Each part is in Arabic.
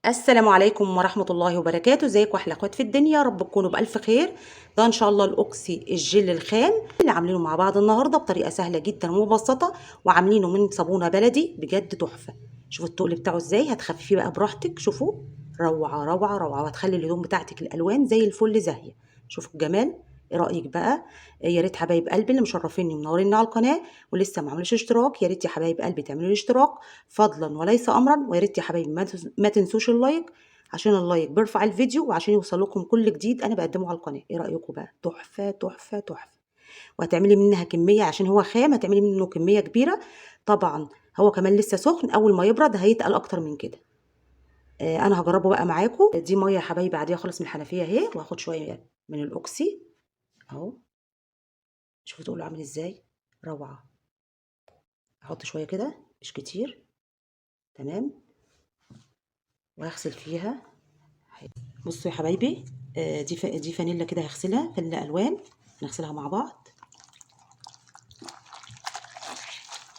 السلام عليكم ورحمة الله وبركاته. ازيكم احلى اخوات في الدنيا، يا رب تكونوا بألف خير. ده ان شاء الله الاوكسي الجل الخام اللي عاملينه مع بعض النهارده بطريقة سهلة جدا ومبسطة، وعاملينه من صابونة بلدي بجد تحفة. شوفوا التقل بتاعه ازاي، هتخففيه بقى براحتك. شوفوا روعة روعة روعة، وهتخلي الهدوم بتاعتك الالوان زي الفل زاهية. شوفوا الجمال. ايه رأيك بقى؟ يا ريت حبايب قلبي اللي مشرفيني ومنوريني على القناة ولسه ما عملوش اشتراك، يا ريت يا حبايب قلبي تعملوا لي اشتراك فضلا وليس امرا. ويا ريت يا حبايبي ما تنسوش اللايك، عشان اللايك بيرفع الفيديو وعشان يوصل لكم كل جديد انا بقدمه على القناه. ايه رايكم بقى؟ تحفه تحفه تحفه. وهتعملي منها كميه عشان هو خام، هتعملي منه كميه كبيره. طبعا هو كمان لسه سخن، اول ما يبرد هيتقل اكتر من كده. انا هجربه بقى معاكم. دي ميه يا حبايبي عاديه خالص من الحنفيه اهي، وهاخد شويه من الاوكسي اهو. شوفوا تقولوا عامل ازاي، روعه. هحط شويه كده مش كتير، تمام. وهغسل فيها. بصوا يا حبايبي، دي فانيلا كده هغسلها، فانيلا الوان نغسلها مع بعض.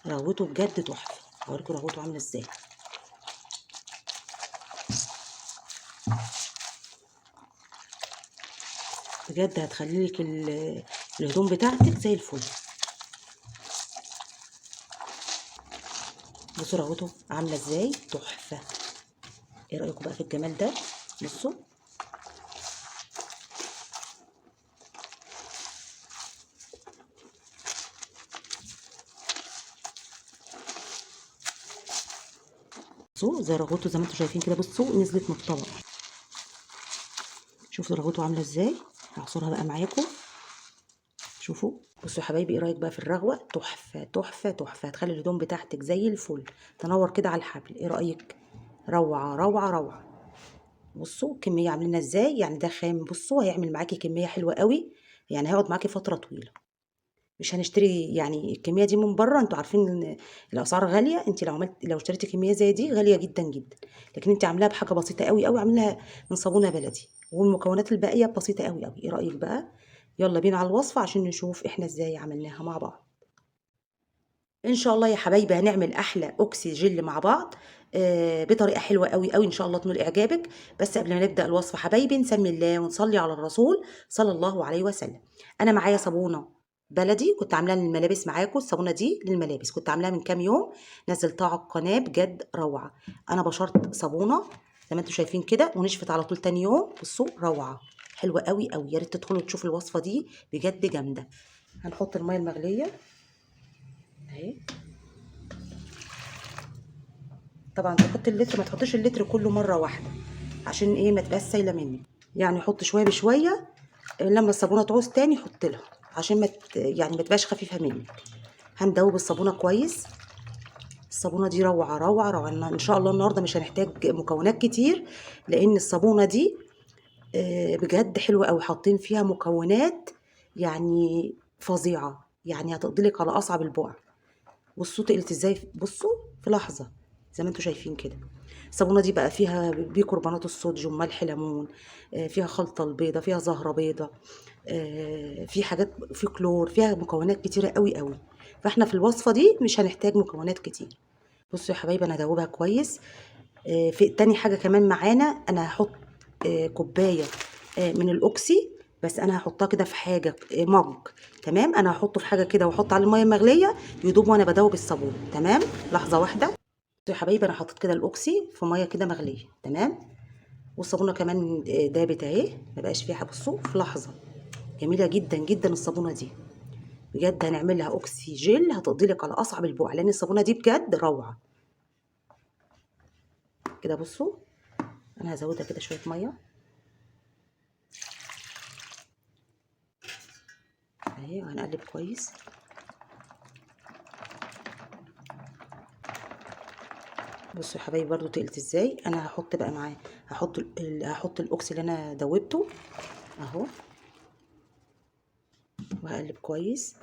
رغوته بجد تحفه، هوريكم رغوته عامله ازاي. بجد هتخلي لك الهدوم بتاعتك زي الفل. بصوا رغوته عامله ازاي، تحفه. ايه رايكم بقى في الجمال ده؟ بصوا بصوا زي رغوته زي ما انتم شايفين كده. بصوا نزلت من الطبق. شوفوا رغوته عامله ازاي. هعصرها بقى معاكم. شوفوا بصوا يا حبايبي، ايه رايك بقى في الرغوه؟ تحفه تحفه تحفه، هتخلي الهدوم بتاعتك زي الفل، تنور كده على الحبل. ايه رايك؟ روعه روعه روعه. بصوا الكميه عاملينها ازاي، يعني ده خام. بصوا هيعمل معاكي كميه حلوه قوي، يعني هيقعد معاكي فتره طويله. مش هنشتري يعني الكميه دي من بره، انتوا عارفين ان الاسعار غاليه. انت لو اشتريتي كميه زي دي غاليه جدا جدا، لكن انت عاملاها بحاجه بسيطه قوي قوي، عاملاها من صابونه بلدي، والمكونات الباقيه بسيطه قوي قوي. ايه رايك بقى؟ يلا بينا على الوصفه عشان نشوف احنا ازاي عملناها مع بعض. ان شاء الله يا حبايبي هنعمل احلى اوكسي جل مع بعض، بطريقه حلوه قوي قوي ان شاء الله تنول اعجابك. بس قبل ما نبدا الوصفه حبايبي نسمي الله ونصلي على الرسول صلى الله عليه وسلم. انا معايا صابونه بلدي كنت عاملاها للملابس معاكم. الصابونه دي للملابس كنت عاملاها من كام يوم، نزلتها على القناه بجد روعه. انا بشرت صابونه زي ما انتم شايفين كده، ونشفت على طول تاني يوم. بصوا روعه، حلوه قوي قوي. يا ريت تدخلوا تشوفوا الوصفه دي بجد جامده. هنحط الميه المغليه اهي. طبعا تحط اللتر، ما تحطيش اللتر كله مره واحده عشان ايه ما تبقاش سايله منك. يعني حط شويه بشويه، لما الصابونه تعوز تاني حط لها عشان يعني ما تبقاش خفيفه منك. هندوب الصابونه كويس. الصابونه دي روعه روعه روعه. ان شاء الله النهارده مش هنحتاج مكونات كتير، لان الصابونه دي بجد حلوه قوي. حاطين فيها مكونات يعني فظيعه، يعني هتقضيلك على اصعب البقع. بصوا تقلت ازاي، بصوا في لحظه زي ما انتم شايفين كده. الصابونه دي بقى فيها بيكربونات الصوديوم، ملح، ليمون، فيها خلطه البيضه، فيها زهره بيضه، في حاجات، في كلور، فيها مكونات كتيره قوي قوي. فاحنا في الوصفه دي مش هنحتاج مكونات كتير. بصوا يا حبايبي انا هدوبها كويس. في تاني حاجه كمان معانا، انا هحط كوبايه من الاوكسي، بس انا هحطها كده في حاجه مج. تمام، انا هحطه في حاجه كده واحط عليه الميه المغليه يدوب وانا بدوب الصابون. تمام، لحظه واحده. بصوا يا حبايبي انا حطيت كده الاوكسي في ميه كده مغليه، تمام. والصابونه كمان دابت اهي، ما بقاش فيها. بصوا في لحظه جميله جدا جدا الصابونه دي. بجد هنعمل لها اوكسي جل هتقضي لك على اصعب البقع، لان الصابونه دي بجد روعه. كده بصوا انا هزودها كده شويه ميه اهي، وهنقلب كويس. بصوا يا حبايبي برضو تقلت ازاي. انا هحط بقى معاه، هحط الاوكسي اللي انا دوبته اهو، وهقلب كويس.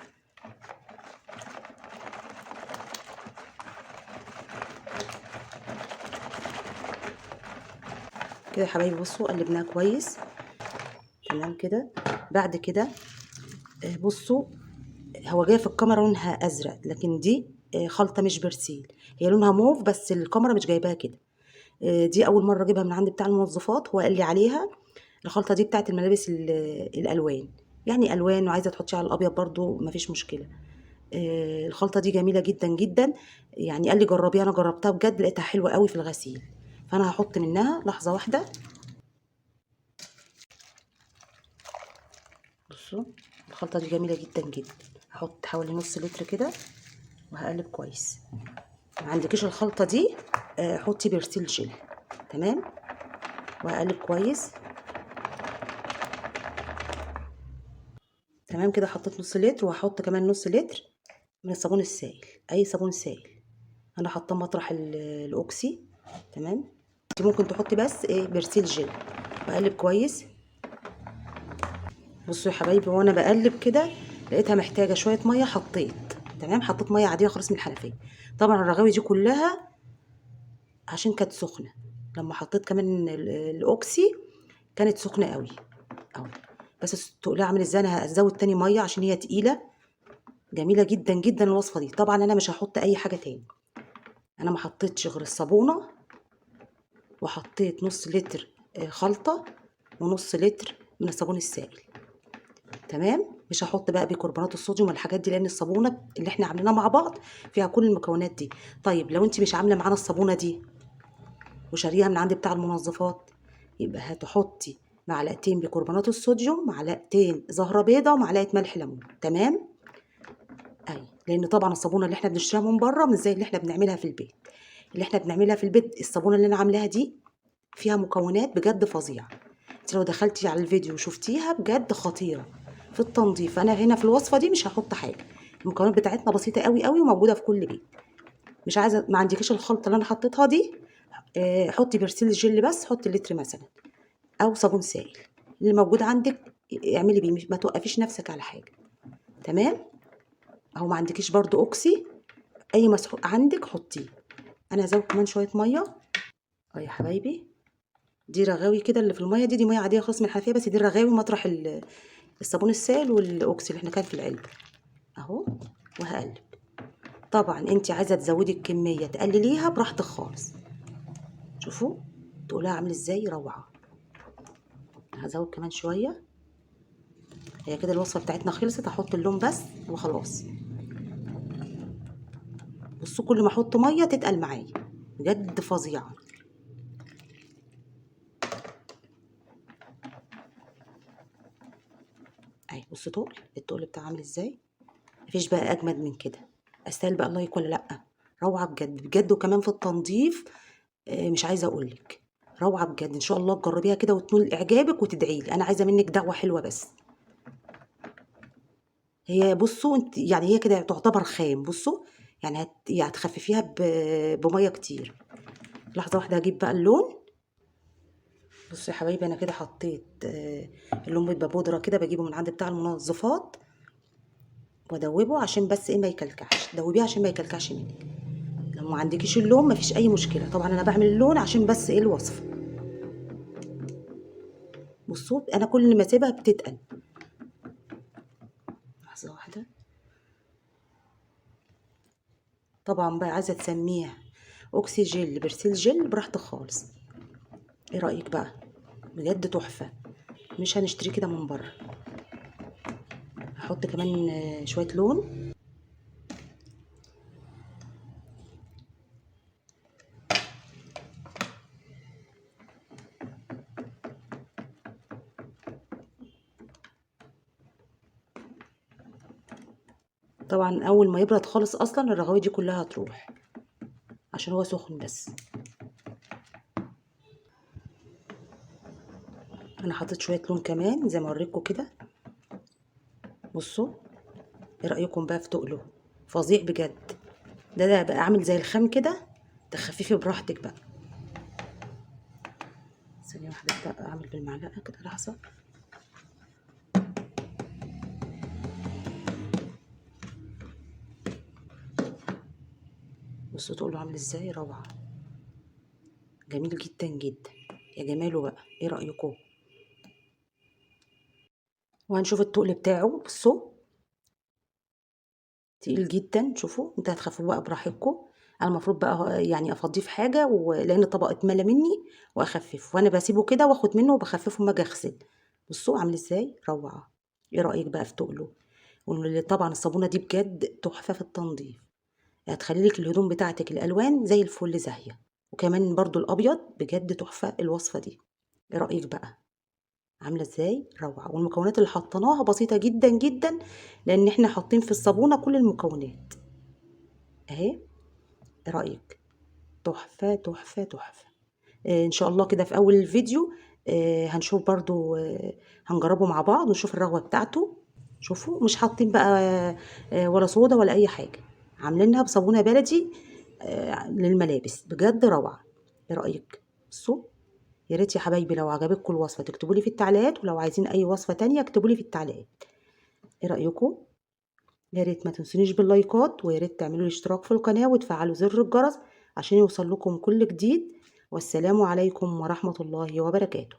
كده يا حبايبي بصوا قلبناها كويس، تمام كده. بعد كده بصوا هو جاي في الكاميرا لونها ازرق، لكن دي خلطه مش برسيل، هي لونها موف بس الكاميرا مش جايباها كده. دي اول مره اجيبها من عند بتاع المنظفات، هو قال لي عليها. الخلطه دي بتاعت الملابس الالوان، يعني الوان وعايزه تحطيها على الابيض برضو مفيش مشكله. الخلطه دي جميله جدا جدا، يعني قال لي جربيها، انا جربتها بجد لقيتها حلوه قوي في الغسيل. فانا هحط منها لحظه واحده. بصوا الخلطه دي جميله جدا جدا. هحط حوالي نص لتر كده وهقلب كويس. ما عندكيش الخلطه دي حطي بيرسيل جل. تمام، وهقلب كويس. تمام كده حطيت نص لتر، وهحط كمان نص لتر من الصابون السائل، اي صابون سائل. انا حاطاه مطرح الاوكسي. تمام، انت ممكن تحطي بس ايه بيرسيل جل. بقلب كويس. بصوا يا حبايبي، وانا بقلب كده لقيتها محتاجه شويه ميه، حطيت. تمام، حطيت ميه عاديه خالص من الحنفيه. طبعا الرغاوي دي كلها عشان كانت سخنه، لما حطيت كمان الاوكسي كانت سخنه قوي قوي. بس تقولها عامل ازاي، انا هزود تاني ميه عشان هي تقيله. جميله جدا جدا الوصفه دي. طبعا انا مش هحط اي حاجه تاني، انا ما حطيتش غير الصابونه، وحطيت نص لتر خلطه، ونص لتر من الصابون السائل. تمام، مش هحط بقى بيكربونات الصوديوم والحاجات دي، لان الصابونه اللي احنا عاملينها مع بعض فيها كل المكونات دي. طيب لو انت مش عامله معانا الصابونه دي وشاريها من عند بتاع المنظفات، يبقى هتحطي معلقتين بيكربونات الصوديوم، معلقتين زهره بيضه، ومعلقه ملح ليمون. تمام، اي، لان طبعا الصابونه اللي احنا بنشتريها من بره مش زي اللي احنا بنعملها في البيت. اللي احنا بنعملها في البيت، الصابونه اللي انا عاملاها دي فيها مكونات بجد فظيعه. انت لو دخلتي على الفيديو وشفتيها بجد خطيره في التنظيف. انا هنا في الوصفه دي مش هحط حاجه، المكونات بتاعتنا بسيطه قوي قوي وموجوده في كل بيت. مش عايزه، ما عندكيش الخلطه اللي انا حطيتها دي، حطي برسيل جل بس، حطي لتر مثلا، او صابون سائل اللي موجود عندك اعملي بيه، ما توقفيش نفسك على حاجه. تمام، اهو ما عندكيش برضو اوكسي، اي مسحوق عندك حطيه. انا هزود كمان شويه ميه. اه يا حبايبي، دي رغاوي كده اللي في الميه دي ميه عاديه خالص من الحنفيه، بس دي الرغاوي مطرح الصابون السائل والاوكسي اللي احنا كان في العلبه اهو. وهقلب. طبعا انت عايزه تزودي الكميه تقلليها براحتك خالص. شوفوا تقولها عامل ازاي روعه. هزود كمان شويه. هي كده الوصفه بتاعتنا خلصت، هحط اللون بس وخلاص. بصوا كل ما احط ميه تتقل معايا، بجد فظيعه. اهي بصوا التقل بتاعها عامل ازاي. مفيش بقى اجمد من كده. استاهل بقى اللايك ولا لا؟ روعه بجد بجد، وكمان في التنظيف مش عايزه اقولك، روعه بجد. ان شاء الله تجربيها كده وتنول اعجابك وتدعي لي. انا عايزه منك دعوه حلوه بس. هي بصوا انت يعني هي كده تعتبر خام. بصوا يعني يعني هتخففيها بميه كتير. لحظه واحده هجيب بقى اللون. بصوا يا حبايبي، انا كده حطيت اللون بيبقى بودره كده، بجيبه من عند بتاع المنظفات وادوبه عشان بس ايه ما يكلكعش. دوبيه عشان ما يكلكعش منك. لو ما عندكيش اللون مفيش اي مشكله، طبعا انا بعمل اللون عشان بس ايه الوصفه. بصوا انا كل ما اسيبها بتتقل. لحظه واحده. طبعا بقى عايزه تسميها اوكسي جل برسيل جل براحتك خالص. ايه رايك بقى؟ بجد تحفه، مش هنشتري كده من بره. هحط كمان شويه لون. طبعا اول ما يبرد خالص اصلا الرغاوي دي كلها هتروح عشان هو سخن بس. انا حطيت شويه لون كمان زي ما اوريكم كده. بصوا ايه رايكم بقى في تقله؟ فظيع بجد. ده بقى عامل زي الخام كده، تخففي براحتك بقى. ثانيه واحده كده اعمل بالمعلقه كده. لحظه. بصوا تقله عامل ازاي روعه. جميل جدا جدا. يا جماله بقى، ايه رايكم؟ وهنشوف التقل بتاعه. بصوا تقيل جدا. شوفوا انت هتخففوه بقى براحتكم. انا المفروض بقى يعني افضيه في حاجه لان الطبق اتملى مني واخففه، وانا بسيبه كده واخد منه وبخففه اما اجي اغسل. بصوا عامل ازاي روعه. ايه رايك بقى في تقله؟ طبعا الصابونه دي بجد تحفه في التنظيف، هتخلي لك الهدوم بتاعتك الالوان زي الفل زاهيه. وكمان برضو الابيض بجد تحفه الوصفه دي. ايه رايك بقى؟ عامله ازاي روعه. والمكونات اللي حطيناها بسيطه جدا جدا، لان احنا حاطين في الصابونه كل المكونات اهي. ايه رايك؟ تحفه تحفه تحفه. ان شاء الله كده في اول الفيديو هنشوف برضو هنجربه مع بعض ونشوف الرغوه بتاعته. شوفوا مش حاطين بقى ولا صودا ولا اي حاجه، عاملينها بصابونه بلدي للملابس، بجد روعه. ايه رايك؟ بصوا، يا ريت يا حبايبي لو عجبتكم الوصفه تكتبوا لي في التعليقات، ولو عايزين اي وصفه تانية اكتبوا لي في التعليقات. ايه رايكم؟ يا ريت ما تنسونيش باللايكات، ويا ريت تعملوا الاشتراك في القناه وتفعلوا زر الجرس عشان يوصل لكم كل جديد. والسلام عليكم ورحمه الله وبركاته.